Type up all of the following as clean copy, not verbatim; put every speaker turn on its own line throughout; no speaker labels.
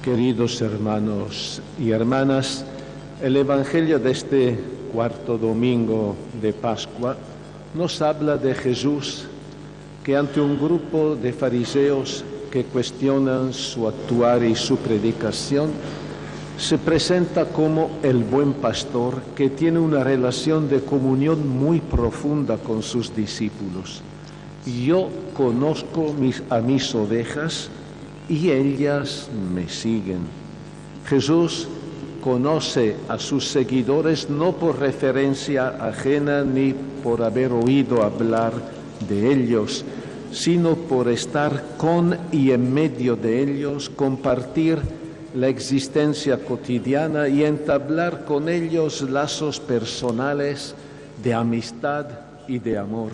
Queridos hermanos y hermanas, el Evangelio de este cuarto domingo de Pascua nos habla de Jesús que ante un grupo de fariseos que cuestionan su actuar y su predicación, se presenta como el buen pastor que tiene una relación de comunión muy profunda con sus discípulos. Yo conozco a mis ovejas y ellas me siguen. Jesús conoce a sus seguidores no por referencia ajena ni por haber oído hablar de ellos, sino por estar con y en medio de ellos, compartir la existencia cotidiana y entablar con ellos lazos personales de amistad y de amor.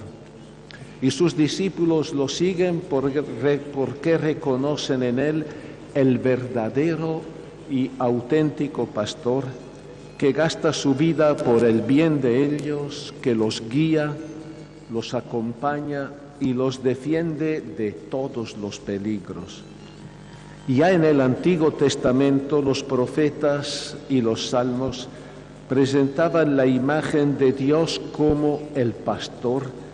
Y sus discípulos lo siguen porque reconocen en él el verdadero y auténtico pastor que gasta su vida por el bien de ellos, que los guía, los acompaña y los defiende de todos los peligros. Ya en el Antiguo Testamento los profetas y los salmos presentaban la imagen de Dios como el pastor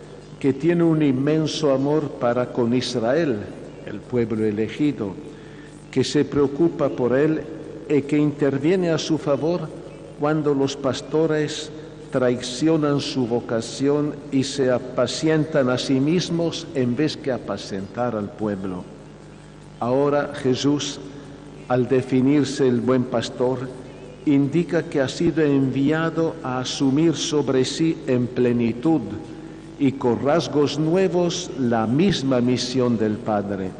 que tiene un inmenso amor para con Israel, el pueblo elegido, que se preocupa por él y que interviene a su favor cuando los pastores traicionan su vocación y se apacientan a sí mismos en vez que apacentar al pueblo. Ahora Jesús, al definirse el buen pastor, indica que ha sido enviado a asumir sobre sí en plenitud y con rasgos nuevos la misma misión del Padre.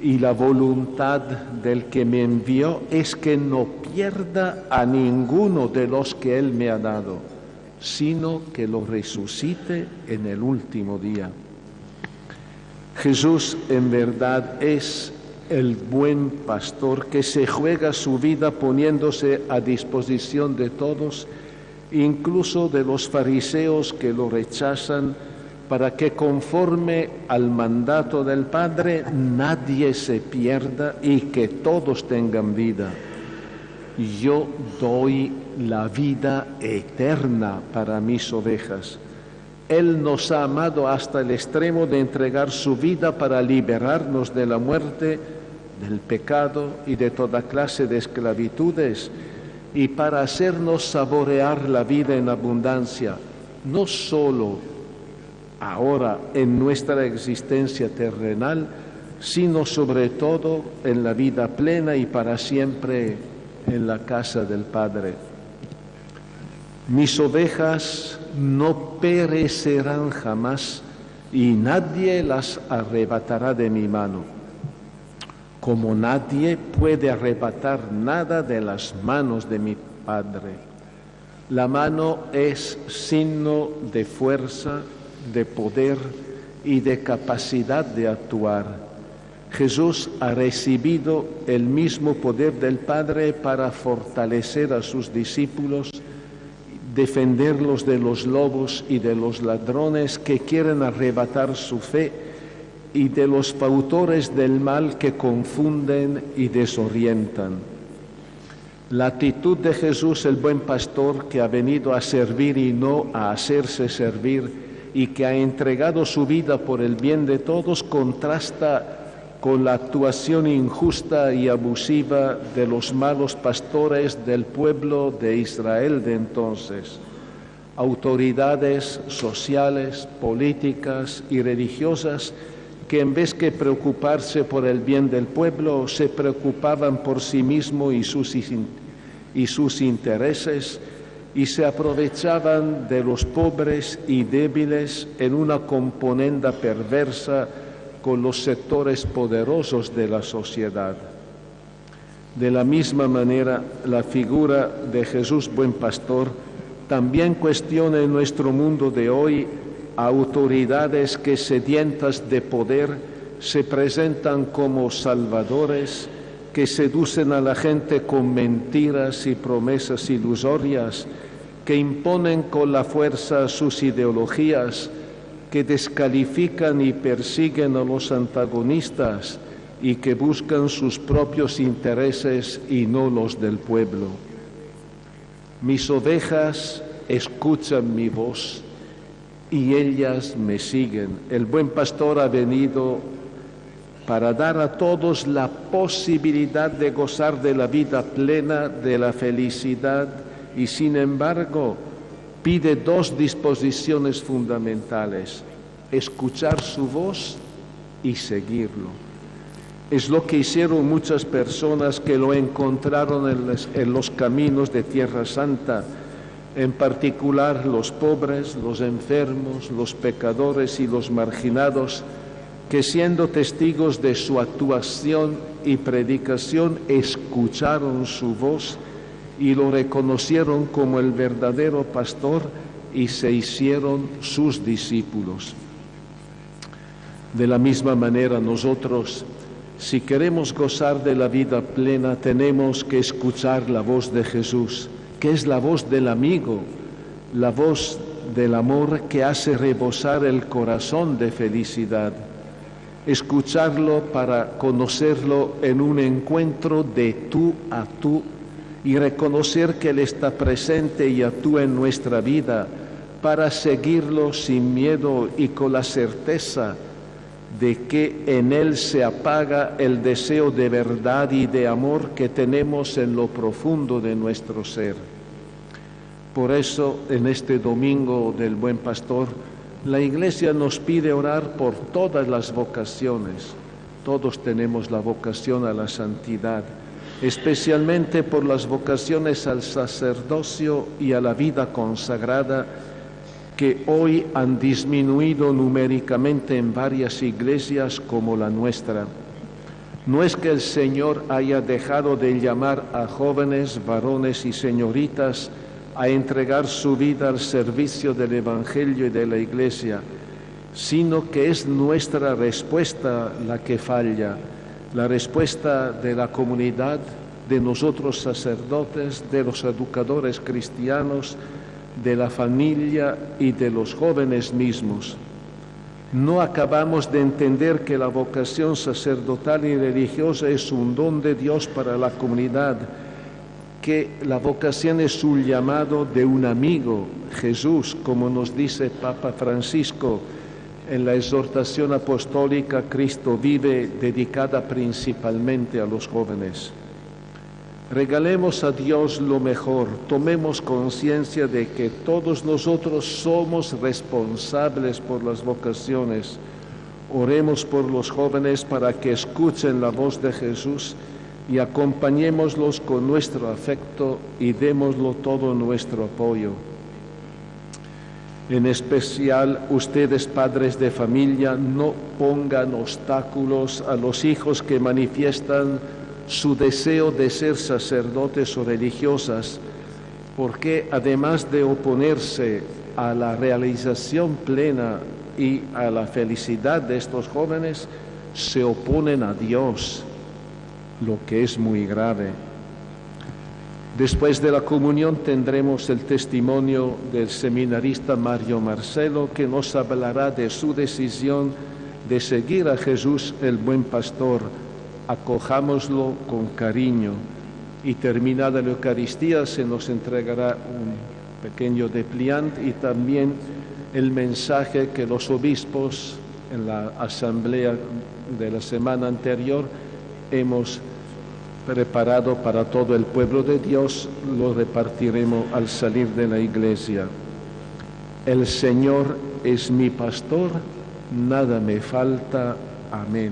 Y la voluntad del que me envió es que no pierda a ninguno de los que Él me ha dado, sino que lo resucite en el último día. Jesús en verdad es el buen pastor que se juega su vida poniéndose a disposición de todos, incluso de los fariseos que lo rechazan, para que conforme al mandato del Padre nadie se pierda y que todos tengan vida. Yo doy la vida eterna para mis ovejas. Él nos ha amado hasta el extremo de entregar su vida para liberarnos de la muerte, del pecado y de toda clase de esclavitudes, y para hacernos saborear la vida en abundancia, no solo ahora en nuestra existencia terrenal, sino sobre todo en la vida plena y para siempre en la casa del Padre. Mis ovejas no perecerán jamás y nadie las arrebatará de mi mano, como nadie puede arrebatar nada de las manos de mi Padre. La mano es signo de fuerza, de poder y de capacidad de actuar. Jesús ha recibido el mismo poder del Padre para fortalecer a sus discípulos, defenderlos de los lobos y de los ladrones que quieren arrebatar su fe y de los fautores del mal que confunden y desorientan. La actitud de Jesús, el buen pastor, que ha venido a servir y no a hacerse servir, y que ha entregado su vida por el bien de todos, contrasta con la actuación injusta y abusiva de los malos pastores del pueblo de Israel de entonces. Autoridades sociales, políticas y religiosas que en vez que preocuparse por el bien del pueblo, se preocupaban por sí mismos y sus intereses, y se aprovechaban de los pobres y débiles en una componenda perversa con los sectores poderosos de la sociedad. De la misma manera, la figura de Jesús buen pastor también cuestiona en nuestro mundo de hoy a autoridades que, sedientas de poder, se presentan como salvadores, que seducen a la gente con mentiras y promesas ilusorias, que imponen con la fuerza sus ideologías, que descalifican y persiguen a los antagonistas y que buscan sus propios intereses y no los del pueblo. Mis ovejas escuchan mi voz y ellas me siguen. El buen pastor ha venido para dar a todos la posibilidad de gozar de la vida plena, de la felicidad, y sin embargo pide dos disposiciones fundamentales: escuchar su voz y seguirlo. Es lo que hicieron muchas personas que lo encontraron en los caminos de Tierra Santa, en particular los pobres, los enfermos, los pecadores y los marginados, que siendo testigos de su actuación y predicación, escucharon su voz y lo reconocieron como el verdadero pastor y se hicieron sus discípulos. De la misma manera, nosotros, si queremos gozar de la vida plena, tenemos que escuchar la voz de Jesús, que es la voz del amigo, la voz del amor que hace rebosar el corazón de felicidad. Escucharlo para conocerlo en un encuentro de tú a tú y reconocer que Él está presente y actúa en nuestra vida, para seguirlo sin miedo y con la certeza de que en Él se apaga el deseo de verdad y de amor que tenemos en lo profundo de nuestro ser. Por eso, en este domingo del Buen Pastor, la Iglesia nos pide orar por todas las vocaciones. Todos tenemos la vocación a la santidad, especialmente por las vocaciones al sacerdocio y a la vida consagrada, que hoy han disminuido numéricamente en varias iglesias como la nuestra. No es que el Señor haya dejado de llamar a jóvenes, varones y señoritas a entregar su vida al servicio del Evangelio y de la Iglesia, sino que es nuestra respuesta la que falla, la respuesta de la comunidad, de nosotros sacerdotes, de los educadores cristianos, de la familia y de los jóvenes mismos. No acabamos de entender que la vocación sacerdotal y religiosa es un don de Dios para la comunidad, que la vocación es un llamado de un amigo, Jesús, como nos dice Papa Francisco en la exhortación apostólica Cristo vive, dedicada principalmente a los jóvenes. Regalemos a Dios lo mejor, tomemos conciencia de que todos nosotros somos responsables por las vocaciones. Oremos por los jóvenes para que escuchen la voz de Jesús y acompañémoslos con nuestro afecto y démoslo todo nuestro apoyo. En especial, ustedes, padres de familia, no pongan obstáculos a los hijos que manifiestan su deseo de ser sacerdotes o religiosas, porque además de oponerse a la realización plena y a la felicidad de estos jóvenes, se oponen a Dios, lo que es muy grave. Después de la comunión tendremos el testimonio del seminarista Mario Marcelo, que nos hablará de su decisión de seguir a Jesús, el buen pastor. Acojámoslo con cariño, y terminada la Eucaristía se nos entregará un pequeño dépliant y también el mensaje que los obispos en la asamblea de la semana anterior hemos preparado para todo el pueblo de Dios. Lo repartiremos al salir de la iglesia. El Señor es mi pastor, nada me falta. Amén.